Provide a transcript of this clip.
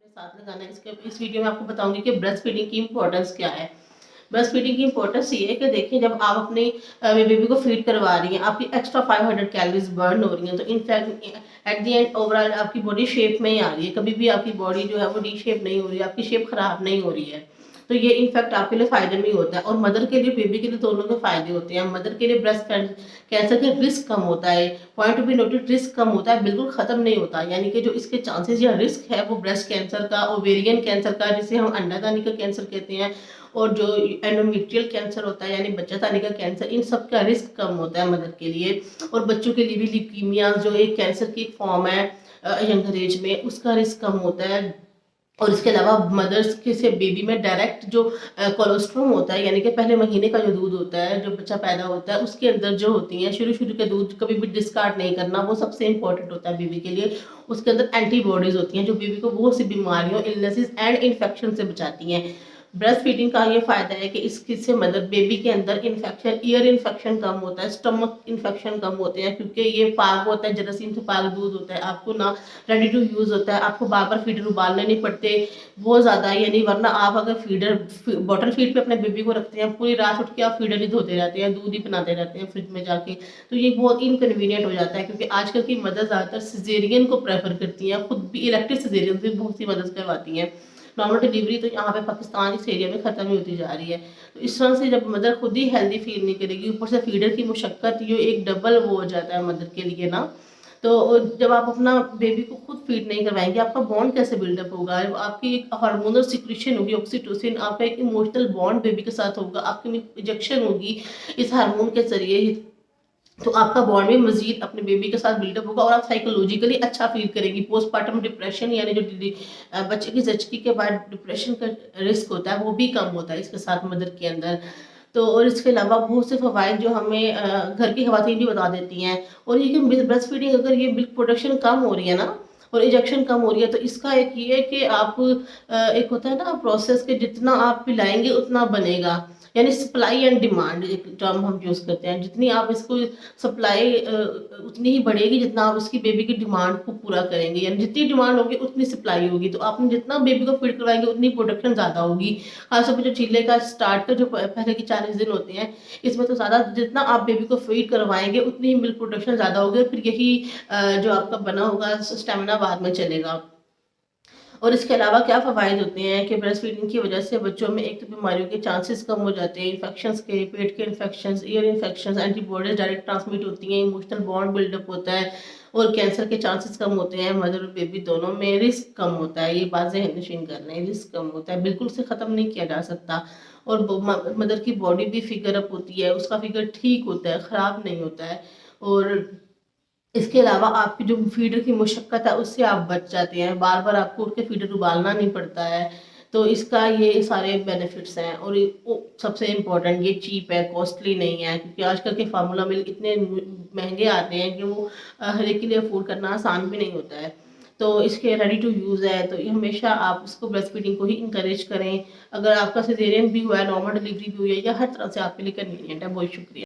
साथ लगाना है। इस वीडियो में आपको बताऊंगी कि ब्रेस्ट फीडिंग की इंपॉर्टेंस क्या है। ब्रेस्ट फीडिंग की इंपॉर्टेंस ये है कि देखिए, जब आप अपनी बेबी को फीड करवा रही हैं, आपकी एक्स्ट्रा 500 कैलोरीज बर्न हो रही हैं, तो in fact at the end overall आपकी बॉडी शेप में ही आ रही है। कभी भी आपकी बॉडी जो है वो डी शेप नहीं हो रही है, आपकी शेप खराब नहीं हो रही है। तो ये इनफैक्ट आपके लिए फायदे में ही होता है, और मदर के लिए बेबी के लिए दोनों के फायदे होते हैं। मदर के लिए ब्रेस्ट कैंसर का रिस्क कम होता है। Point to be noted, risk कम होता है, बिल्कुल खत्म नहीं होता। यानी कि जो इसके चांसेस या रिस्क है वो ब्रेस्ट कैंसर का, ओवेरियन कैंसर का जिसे हम अंडादानी का कैंसर कहते हैं, और जो एंडोमेट्रियल कैंसर होता है यानी बच्चादानी का कैंसर, इन सब का रिस्क कम होता है मदर के लिए। और बच्चों के लिए भी ल्यूकीमिया जो एक कैंसर की एक फॉर्म है यंगर एज में, उसका रिस्क कम होता है। और इसके अलावा मदर्स के से बेबी में डायरेक्ट जो कोलेस्ट्रॉम होता है, यानी कि पहले महीने का जो दूध होता है, जो बच्चा पैदा होता है उसके अंदर जो होती हैं शुरू के दूध, कभी भी डिस्कार्ड नहीं करना, वो सबसे इंपॉर्टेंट होता है बेबी के लिए। उसके अंदर एंटीबॉडीज होती हैं जो बेबी को बहुत सी बीमारियों, इलनेसेस एंड इन्फेक्शन से बचाती हैं। ब्रेस्ट फीडिंग का ये फायदा है कि इससे मदर बेबी के अंदर इन्फेक्शन, ईयर इन्फेक्शन कम होता है, स्टमक इन्फेक्शन कम होते हैं, क्योंकि ये पाक होता है, जरासीम से पाक दूध होता है, आपको ना रेडी टू यूज़ होता है, आपको बार बार फीडर उबालने नहीं पड़ते बहुत ज़्यादा। यानी वरना आप अगर फीडर बॉटल फीड पे अपने बेबी को रखते हैं, पूरी रात उठ के आप फीडर ही धोते रहते हैं, दूध ही बनाते रहते हैं फ्रिज में जाके, तो ये बहुत इनकन्वीनियंट हो जाता है। क्योंकि आजकल की मदर ज़्यादातर सिजेरियन को प्रेफर करती हैं, खुद भी इलेक्टिव सिजेरियन भी बहुत सी मदर्स करवाती हैं। नॉर्मल डिलीवरी तो यहाँ पे पाकिस्तान इस एरिया में ख़त्म ही होती जा रही है। तो इस तरह से जब मदर खुद ही हेल्दी फील नहीं करेगी, ऊपर से फीडर की मुशक्क़त, ये एक डबल वो हो जाता है मदर के लिए ना। तो जब आप अपना बेबी को खुद फीड नहीं करवाएंगे, आपका बॉन्ड कैसे बिल्डअप होगा? आपकी एक हार्मोनल सिक्रीशन होगी, ऑक्सीटोसिन, आपका एक इमोशनल बॉन्ड बेबी के साथ होगा, आपकी इंजेक्शन होगी इस हार्मोन के जरिए, तो आपका बॉन्ड में मजीद अपने बेबी के साथ बिल्डअप होगा और आप साइकोलॉजिकली अच्छा फील करेंगी। पोस्टमार्टम डिप्रेशन यानी जो बच्चे की जच्ची के बाद डिप्रेशन का रिस्क होता है वो भी कम होता है इसके साथ मदर के अंदर। तो और इसके अलावा बहुत से फ़वाइद जो हमें घर की ख़वातीन भी बता देती हैं। और ये कि ब्रेस्ट फीडिंग, अगर ये मिल्क प्रोडक्शन कम हो रही है ना और इंजेक्शन कम हो रही है, तो इसका एक ये है कि आप एक होता है ना प्रोसेस के, जितना आप पिलाएंगे उतना बनेगा। यानी सप्लाई एंड डिमांड एक टर्म हम यूज़ करते हैं, जितनी आप इसको सप्लाई उतनी ही बढ़ेगी जितना आप उसकी बेबी की डिमांड को पूरा करेंगे। यानी जितनी डिमांड होगी उतनी सप्लाई होगी, तो आपने जितना बेबी को फीड करवाएंगे उतनी प्रोडक्शन ज़्यादा होगी। खासतौर पर जो चीले का स्टार्ट का जो पहले के 40 दिन होते हैं, इसमें तो ज़्यादा जितना आप बेबी को फीड करवाएंगे उतनी ही मिल्क प्रोडक्शन ज़्यादा होगी, और फिर यही जो आपका बना होगा स्टेमिना बाद में चलेगा। और इसके अलावा क्या फ़वाइद होते हैं कि ब्रेस्ट फीडिंग की वजह से बच्चों में एक तो बीमारियों के चांसेस कम हो जाते हैं, इन्फेक्शंस के, पेट के infections, year infections, antibodies direct transmit होती हैं, इमोशनल बॉन्ड बिल्डअप होता है, और कैंसर के चांसेस कम होते हैं। मदर और बेबी दोनों में रिस्क कम होता है, ये बात ज़हन नशीन कर लें, रिस्क कम होता है, बिल्कुल से ख़त्म नहीं किया जा सकता। और मदर की बॉडी भी फिगर अप होती है, उसका फिगर ठीक होता है, ख़राब नहीं होता है। और इसके अलावा आपकी जो फीडर की मुशक्क़त है उससे आप बच जाते हैं, बार बार आपको उठ के फीडर उबालना नहीं पड़ता है। तो इसका ये सारे बेनिफिट्स हैं। और सबसे इम्पोर्टेंट, ये चीप है, कॉस्टली नहीं है, क्योंकि आजकल के फार्मूला मिल्क इतने महंगे आते हैं कि वो हर एक के लिए अफोर्ड करना आसान भी नहीं होता है। तो इसके रेडी टू यूज़ है, तो ये हमेशा आप इसको ब्रेस्ट फीडिंग को ही इंकरेज करें। अगर आपका सिजेरियन भी हुआ है, नॉर्मल डिलीवरी भी हुई है, या हर तरह से आपके लिए कन्वीनियंट है। बहुत शुक्रिया।